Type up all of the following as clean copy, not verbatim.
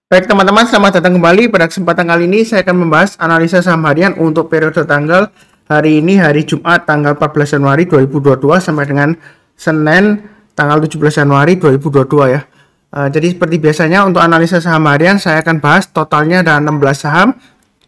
Baik teman-teman, selamat datang kembali. Pada kesempatan kali ini saya akan membahas analisa saham harian untuk periode tanggal hari ini, hari Jumat tanggal 14 Januari 2022 sampai dengan Senin tanggal 17 Januari 2022 ya. Jadi seperti biasanya untuk analisa saham harian saya akan bahas totalnya ada 16 saham.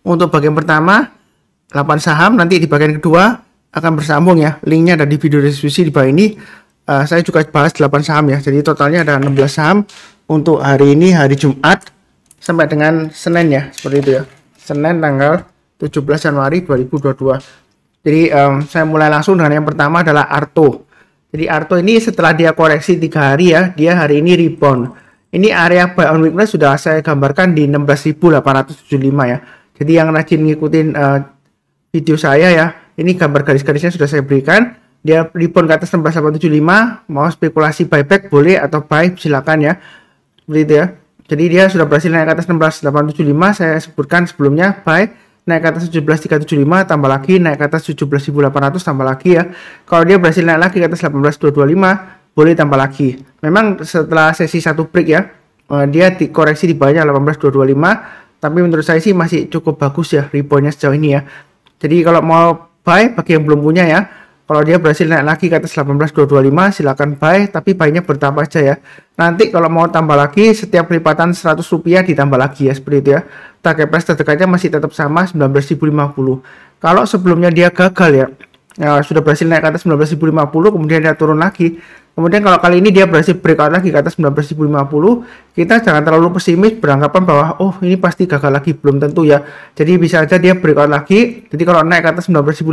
Untuk bagian pertama 8 saham, nanti di bagian kedua akan bersambung ya. Linknya ada di video deskripsi di bawah ini. Saya juga bahas 8 saham ya. Jadi totalnya ada 16 saham untuk hari ini, hari Jumat sampai dengan Senin ya, seperti itu ya. Senin tanggal 17 Januari 2022. Jadi saya mulai langsung dengan yang pertama adalah Arto. Jadi Arto ini setelah dia koreksi 3 hari ya, dia hari ini rebound. Ini area buy on weakness sudah saya gambarkan di 16.875 ya. Jadi yang rajin ngikutin video saya ya, ini gambar garis-garisnya sudah saya berikan. Dia rebound ke atas 16.875, mau spekulasi buyback boleh atau buy silakan ya. Seperti itu ya. Jadi dia sudah berhasil naik ke atas 16.875, saya sebutkan sebelumnya buy, naik ke atas 17.375 tambah lagi, naik ke atas 17.800 tambah lagi ya. Kalau dia berhasil naik lagi ke atas 18.225, boleh tambah lagi. Memang setelah sesi satu break ya, dia dikoreksi di bawahnya 18.225, tapi menurut saya sih masih cukup bagus ya reboundnya sejauh ini ya. Jadi kalau mau buy bagi yang belum punya ya, kalau dia berhasil naik lagi ke atas 18.225 silakan buy, tapi buy-nya bertambah aja ya. Nanti kalau mau tambah lagi setiap pelipatan 100 rupiah ditambah lagi ya, seperti itu ya. Target price terdekatnya masih tetap sama 19.050. Kalau sebelumnya dia gagal ya, sudah berhasil naik ke atas 19.050 kemudian dia turun lagi. Kemudian kalau kali ini dia berhasil breakout lagi ke atas 19.050, kita jangan terlalu pesimis beranggapan bahwa oh ini pasti gagal lagi, belum tentu ya. Jadi bisa aja dia breakout lagi. Jadi kalau naik ke atas 19.050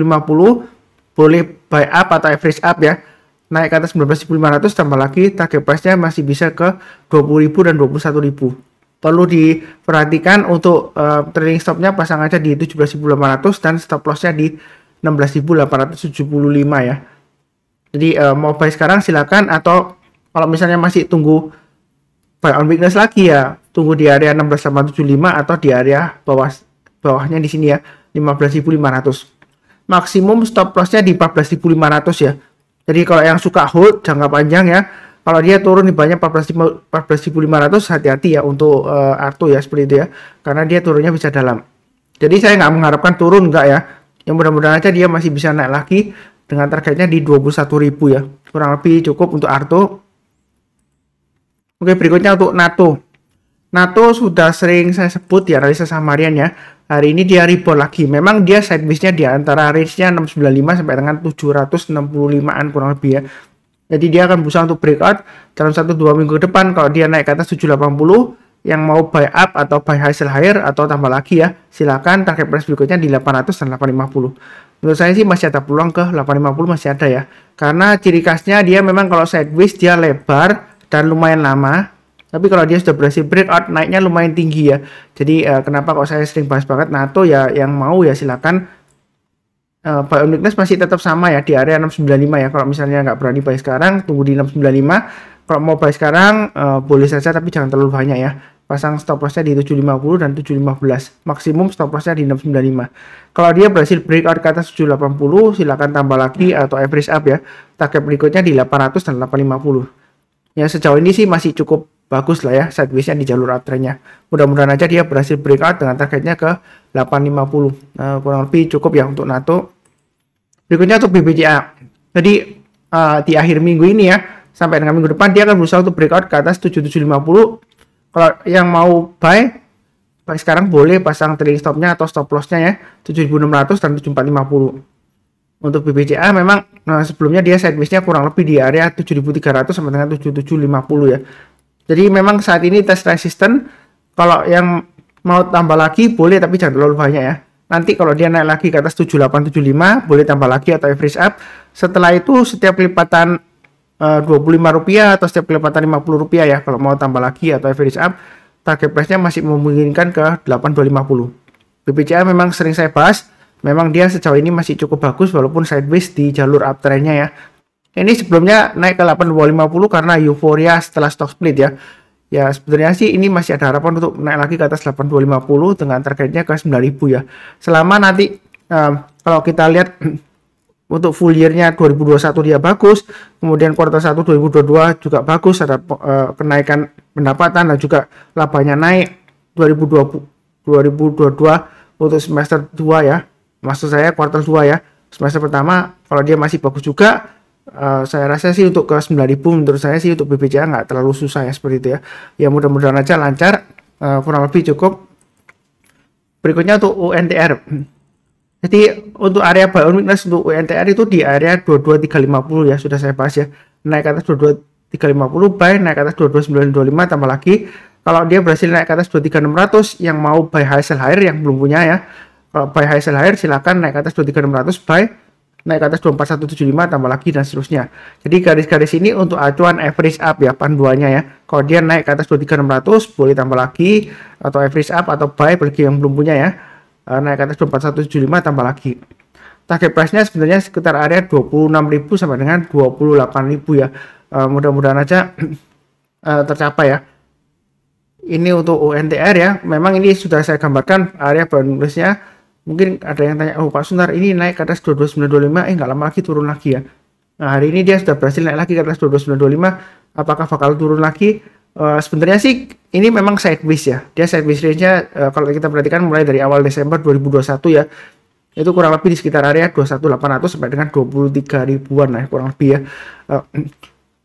boleh buy up atau average up ya, naik ke atas 19.500 tambah lagi, target price-nya masih bisa ke 20.000 dan 21.000. Perlu diperhatikan untuk trading stop-nya pasang aja di 17.800 dan stop loss-nya di 16.875 ya. Jadi mau buy sekarang silakan, atau kalau misalnya masih tunggu buy on weakness lagi ya, tunggu di area 16.875 atau di area bawahnya di sini ya, 15.500. Maksimum stop loss-nya di 14.500 ya. Jadi kalau yang suka hold jangka panjang ya, kalau dia turun di banyak 14.500 hati-hati ya untuk Arto ya, seperti itu ya. Karena dia turunnya bisa dalam. Jadi saya nggak mengharapkan turun enggak ya. Yang mudah-mudahan aja dia masih bisa naik lagi dengan targetnya di 21.000 ya. Kurang lebih cukup untuk Arto. Oke, berikutnya untuk NATO. NATO sudah sering saya sebut di analisa saham harian ya. Hari ini dia rebound lagi. Memang dia sideways-nya di antara range-nya 695 sampai dengan 765-an kurang lebih ya. Jadi dia akan berusaha untuk breakout dalam 1-2 minggu ke depan. Kalau dia naik ke atas 780, yang mau buy up atau buy high sell higher atau tambah lagi ya, silakan. Target price berikutnya di 800 dan 850. Menurut saya sih masih ada peluang ke 850, masih ada ya. Karena ciri khasnya dia memang kalau sideways dia lebar dan lumayan lama. Tapi kalau dia sudah berhasil breakout, naiknya lumayan tinggi ya. Jadi kenapa kok saya sering bahas banget NATO ya, yang mau ya silakan. Buy on weakness masih tetap sama ya di area 695 ya. Kalau misalnya nggak berani buy sekarang, tunggu di 695. Kalau mau buy sekarang boleh saja, tapi jangan terlalu banyak ya. Pasang stop lossnya di 750 dan 715. Maksimum stop lossnya di 695. Kalau dia berhasil breakout ke atas 780, silakan tambah lagi atau average up ya. Target berikutnya di 800 dan 850. Ya sejauh ini sih masih cukup bagus lah ya sideways-nya di jalur uptrend-nya. Mudah-mudahan aja dia berhasil breakout dengan targetnya ke 850. Kurang lebih cukup ya untuk NATO. Berikutnya untuk BBCA. Jadi di akhir minggu ini ya, sampai dengan minggu depan dia akan berusaha untuk breakout ke atas 7750. Kalau yang mau buy sekarang boleh pasang trading stop-nya atau stop loss-nya ya, 7600 dan 7450. Untuk BBCA memang sebelumnya dia sideways-nya kurang lebih di area 7300 sampai dengan 7750 ya. Jadi memang saat ini tes resisten. Kalau yang mau tambah lagi boleh, tapi jangan terlalu banyak ya. Nanti kalau dia naik lagi ke atas 7875 boleh tambah lagi atau average up. Setelah itu setiap pelipatan 25 rupiah atau setiap pelipatan 50 rupiah ya, kalau mau tambah lagi atau average up, target price-nya masih memungkinkan ke 8250. BBCA memang sering saya bahas, memang dia sejauh ini masih cukup bagus walaupun sideways di jalur uptrend-nya ya. Ini sebelumnya naik ke 8250 karena euforia setelah stock split ya. Ya sebenarnya sih ini masih ada harapan untuk naik lagi ke atas 8250 dengan targetnya ke 9000 ya. Selama nanti kalau kita lihat untuk full year-nya 2021 dia bagus, kemudian kuartal 1 2022 juga bagus, ada kenaikan pendapatan dan juga labanya naik. 2022 untuk semester 2 ya. Maksud saya kuartal 2 ya. Semester pertama kalau dia masih bagus juga, saya rasa sih untuk ke 9.000 menurut saya sih untuk BPJA nggak terlalu susah ya seperti itu ya. Ya mudah-mudahan aja lancar, kurang lebih cukup. Berikutnya untuk UNTR. Jadi untuk area buy on weakness untuk UNTR itu di area 22350 ya, sudah saya bahas ya. Naik ke atas 22350 buy, naik ke atas 22925 tambah lagi. Kalau dia berhasil naik ke atas 23600, yang mau buy high sell higher yang belum punya ya. Kalau buy high sell higher silakan naik ke atas 23600 buy, naik ke atas 24175 tambah lagi dan seterusnya. Jadi garis-garis ini untuk acuan average up ya, panduannya ya. Kalau dia naik ke atas 23600 boleh tambah lagi, atau average up atau buy bagi yang belum punya ya. Naik ke atas 24175 tambah lagi. Target price-nya sebenarnya sekitar area 26.000 sampai dengan 28.000 ya. Mudah-mudahan aja tercapai ya. Ini untuk UNTR ya. Memang ini sudah saya gambarkan area bonusnya. Mungkin ada yang tanya, oh Pak Sunar ini naik ke atas 22925, nggak lama lagi turun lagi ya. Nah hari ini dia sudah berhasil naik lagi ke atas 22925. Apakah bakal turun lagi? Sebenarnya sih ini memang sideways ya. Dia sideways range-nya kalau kita perhatikan mulai dari awal Desember 2021 ya. Itu kurang lebih di sekitar area 21.800 sampai dengan 23 ribuan lah kurang lebih ya.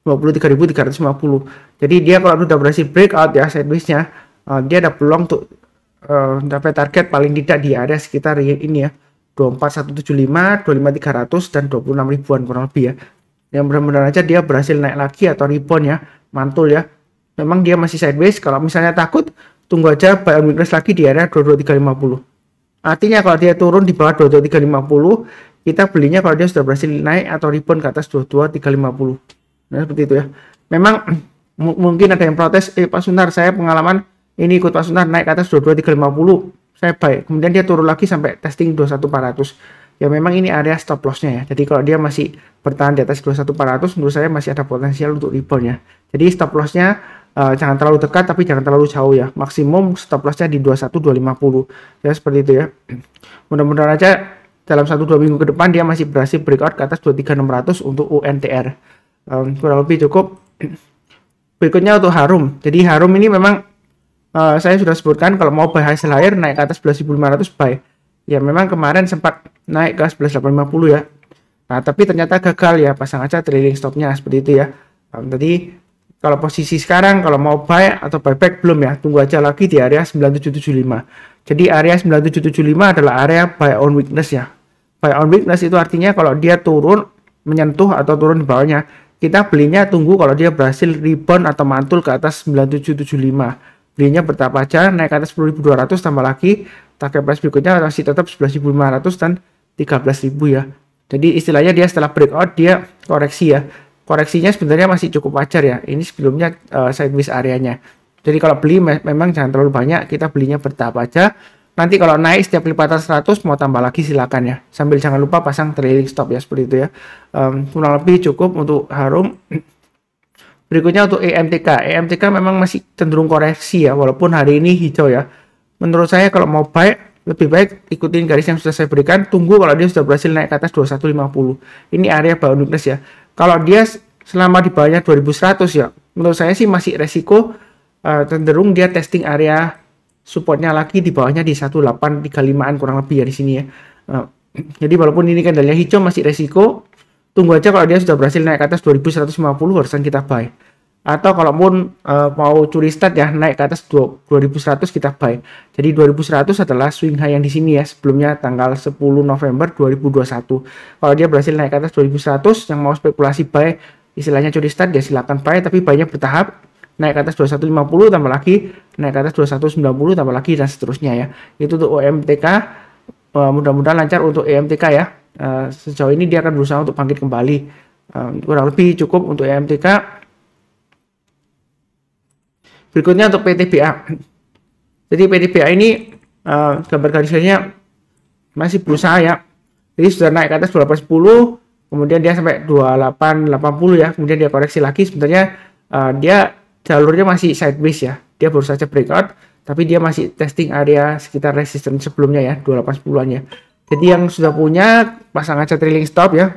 23.350. Jadi dia kalau sudah berhasil breakout ya sideways-nya, dia ada peluang untuk dapat target paling tidak di area sekitar ini ya. 24175, 25300 dan 26 ribuan kurang lebih ya. Yang mudah-mudahan aja dia berhasil naik lagi atau rebound ya, mantul ya. Memang dia masih sideways, kalau misalnya takut tunggu aja buy on weakness lagi di area 22350. Artinya kalau dia turun di bawah 22350, kita belinya kalau dia sudah berhasil naik atau rebound ke atas 22350. Nah seperti itu ya. Memang mungkin ada yang protes, Pak Sunar saya pengalaman ini ikut Pak Sunar naik ke atas 22450, saya buy, kemudian dia turun lagi sampai testing 21400. Ya memang ini area stop lossnya ya. Jadi kalau dia masih bertahan di atas 21400, menurut saya masih ada potensial untuk rebound ya. Jadi stop lossnya jangan terlalu dekat tapi jangan terlalu jauh ya. Maksimum stop lossnya di 21250 ya, seperti itu ya. Mudah-mudahan aja dalam 1-2 minggu ke depan dia masih berhasil breakout ke atas 23600 untuk UNTR. Kurang lebih cukup. Berikutnya untuk Harum. Jadi Harum ini memang saya sudah sebutkan kalau mau buy high sell higher naik ke atas 11.500 buy. Ya memang kemarin sempat naik ke 11.850 ya. Nah tapi ternyata gagal ya, pasang aja trailing stopnya seperti itu ya. Tadi kalau posisi sekarang kalau mau buy atau buyback belum ya, tunggu aja lagi di area 9775. Jadi area 9775 adalah area buy on weakness ya. Buy on weakness itu artinya kalau dia turun menyentuh atau turun di bawahnya, kita belinya tunggu kalau dia berhasil rebound atau mantul ke atas 9775. Belinya bertahap aja, naik ke atas 10.200 tambah lagi, target price berikutnya masih tetap 11.500 dan 13.000 ya. Jadi istilahnya dia setelah breakout dia koreksi ya. Koreksinya sebenarnya masih cukup wajar ya. Ini sebelumnya sideways areanya. Jadi kalau beli memang jangan terlalu banyak, kita belinya bertahap aja. Nanti kalau naik setiap lipatan 100 mau tambah lagi silakan ya. Sambil jangan lupa pasang trailing stop ya, seperti itu ya. Kurang lebih cukup untuk Harum. Berikutnya untuk EMTK. EMTK memang masih cenderung koreksi ya, walaupun hari ini hijau ya. Menurut saya kalau mau buy, lebih baik ikutin garis yang sudah saya berikan. Tunggu kalau dia sudah berhasil naik ke atas 2150. Ini area buy on weakness ya. Kalau dia selama di bawahnya 2100 ya, menurut saya sih masih resiko cenderung dia testing area supportnya lagi di bawahnya di 1835an kurang lebih ya di sini ya. Jadi walaupun ini candlenya hijau masih resiko. Tunggu aja kalau dia sudah berhasil naik ke atas 2150 barusan kita buy. Atau kalau pun mau curi start ya naik ke atas 2100 kita buy. Jadi 2100 adalah swing high yang di sini ya, sebelumnya tanggal 10 November 2021. Kalau dia berhasil naik ke atas 2100, yang mau spekulasi buy istilahnya curi start ya silakan buy, tapi buy-nya bertahap. Naik ke atas 2150 tambah lagi, naik ke atas 2190 tambah lagi dan seterusnya ya. Itu untuk OMTK. Mudah-mudahan lancar untuk EMTK ya. Sejauh ini dia akan berusaha untuk bangkit kembali. Kurang lebih cukup untuk EMTK. Berikutnya untuk PTBA. Jadi PTBA ini gambar garisnya masih berusaha ya. Jadi sudah naik ke atas 2810, kemudian dia sampai 2880 ya, kemudian dia koreksi lagi. Sebenarnya dia jalurnya masih sideways ya. Dia baru saja breakout, tapi dia masih testing area sekitar resistance sebelumnya ya, 2810-an ya. Jadi yang sudah punya pasang aja trailing stop ya.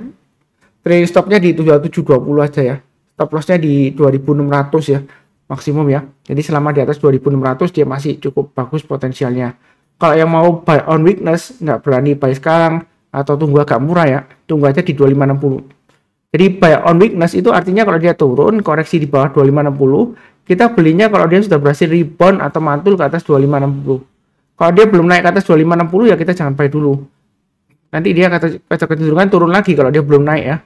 Trailing stopnya di 2720 aja ya. Stop lossnya di 2600 ya. maksimum ya. Jadi selama di atas 2600 dia masih cukup bagus potensialnya. Kalau yang mau buy on weakness, nggak berani buy sekarang atau tunggu agak murah ya, tunggu aja di 2560. Jadi buy on weakness itu artinya kalau dia turun, koreksi di bawah 2560, kita belinya kalau dia sudah berhasil rebound atau mantul ke atas 2560. Kalau dia belum naik ke atas 2560 ya kita jangan buy dulu. Nanti dia kecenderungan turun lagi kalau dia belum naik ya.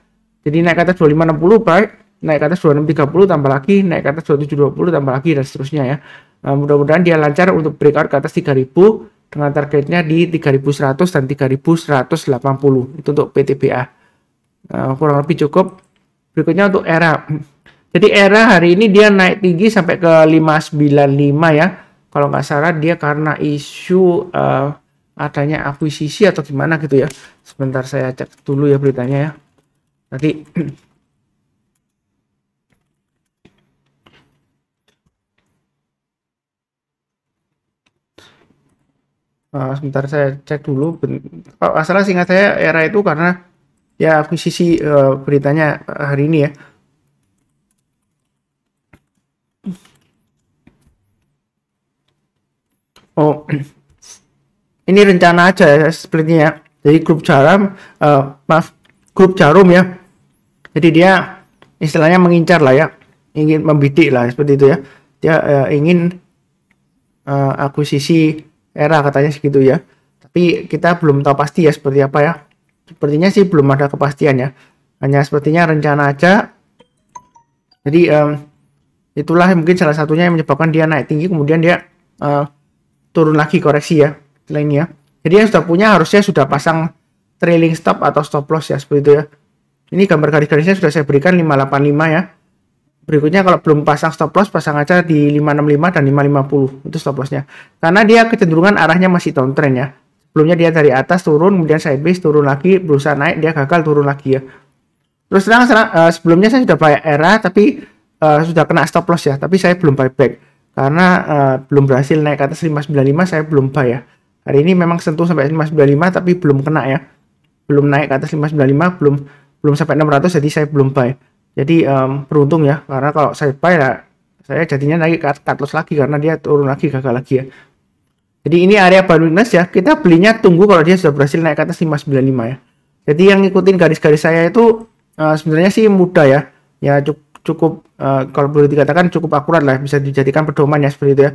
Jadi naik ke atas 2560 buy, naik ke atas 2630 tambah lagi, naik ke atas 2720 tambah lagi dan seterusnya ya. Mudah-mudahan dia lancar untuk breakout ke atas 3000 dengan targetnya di 3100 dan 3180 itu untuk PTBA. Kurang lebih cukup. Berikutnya untuk ERA. Jadi ERA hari ini dia naik tinggi sampai ke 595 ya. Kalau nggak salah dia karena isu adanya akuisisi atau gimana gitu ya. Sebentar saya cek dulu ya beritanya ya. Tadi sebentar saya cek dulu. Kalau masalah singkat saya ERA itu karena ya akuisisi beritanya hari ini ya. Oh, ini rencana aja ya sepertinya ya. Jadi grup Jarum ya. Jadi dia istilahnya mengincar lah ya, ingin membidik lah seperti itu ya. Dia ingin akuisisi ERA katanya segitu ya. Tapi kita belum tahu pasti ya seperti apa ya. Sepertinya sih belum ada kepastian ya. Hanya sepertinya rencana aja. Jadi itulah mungkin salah satunya yang menyebabkan dia naik tinggi kemudian dia turun lagi koreksi ya lainnya. Jadi yang sudah punya harusnya sudah pasang trailing stop atau stop loss ya seperti itu ya. Ini gambar garis-garisnya sudah saya berikan 585 ya. Berikutnya kalau belum pasang stop loss pasang aja di 565 dan 550 itu stop lossnya. Karena dia kecenderungan arahnya masih downtrend ya. Sebelumnya dia dari atas turun kemudian sideways turun lagi berusaha naik dia gagal turun lagi ya. Terus terang sebelumnya saya sudah buy ERA tapi sudah kena stop loss ya. Tapi saya belum buy back. Karena belum berhasil naik ke atas 595 saya belum buy ya. Hari ini memang sentuh sampai 595 tapi belum kena ya. Belum naik ke atas 595 belum sampai 600 jadi saya belum buy. Jadi beruntung ya karena kalau saya buy ya saya jadinya naik ke cut loss lagi karena dia turun lagi gagal lagi ya. Jadi ini area buy weakness ya. Kita belinya tunggu kalau dia sudah berhasil naik ke atas 595 ya. Jadi yang ngikutin garis-garis saya itu sebenarnya sih mudah ya. Ya cukup kalau boleh dikatakan cukup akurat lah bisa dijadikan pedoman ya seperti itu ya.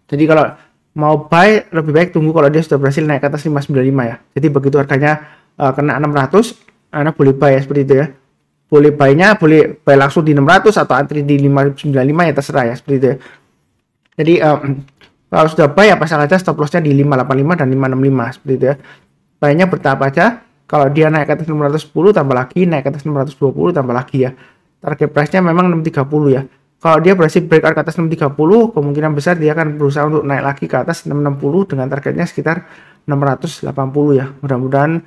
Jadi kalau mau buy lebih baik tunggu kalau dia sudah berhasil naik ke atas 595 ya. Jadi begitu harganya kena 600 Anda boleh buy ya seperti itu ya. Boleh buy-nya boleh buy langsung di 600 atau antri di 595 ya terserah ya seperti itu ya. Jadi kalau sudah buy ya pasang aja stop loss-nya di 585 dan 565 seperti itu ya. Buy-nya bertahap aja. Kalau dia naik ke atas 610 tambah lagi, naik ke atas 620 tambah lagi ya. Target price-nya memang 630 ya. Kalau dia berhasil breakout ke atas 630, kemungkinan besar dia akan berusaha untuk naik lagi ke atas 660 dengan targetnya sekitar 680 ya. Mudah-mudahan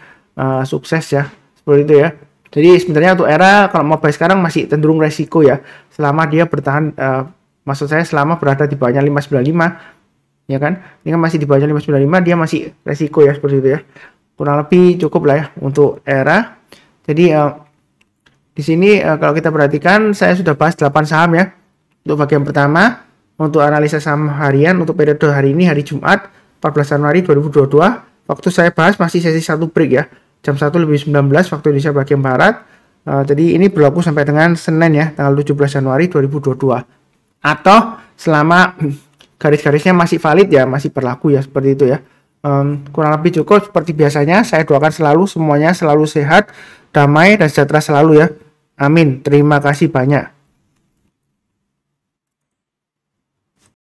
sukses ya. Seperti itu ya. Jadi sebenarnya untuk ERA kalau mau buy sekarang masih cenderung resiko ya. Selama dia bertahan maksud saya selama berada di bawahnya 595 ya kan. Ini kan masih di bawahnya 595 dia masih resiko ya seperti itu ya. Kurang lebih cukup lah ya untuk ERA. Jadi di sini kalau kita perhatikan saya sudah bahas 8 saham ya. Untuk bagian pertama untuk analisa saham harian untuk periode hari ini hari Jumat 14 Januari 2022. Waktu saya bahas masih sesi 1 break ya. Jam 1:19 waktu Indonesia bagian barat. Jadi ini berlaku sampai dengan Senin ya, tanggal 17 Januari 2022. Atau selama garis-garisnya masih valid ya, masih berlaku ya seperti itu ya. Kurang lebih cukup seperti biasanya. Saya doakan selalu semuanya selalu sehat, damai dan sejahtera selalu ya. Amin. Terima kasih banyak.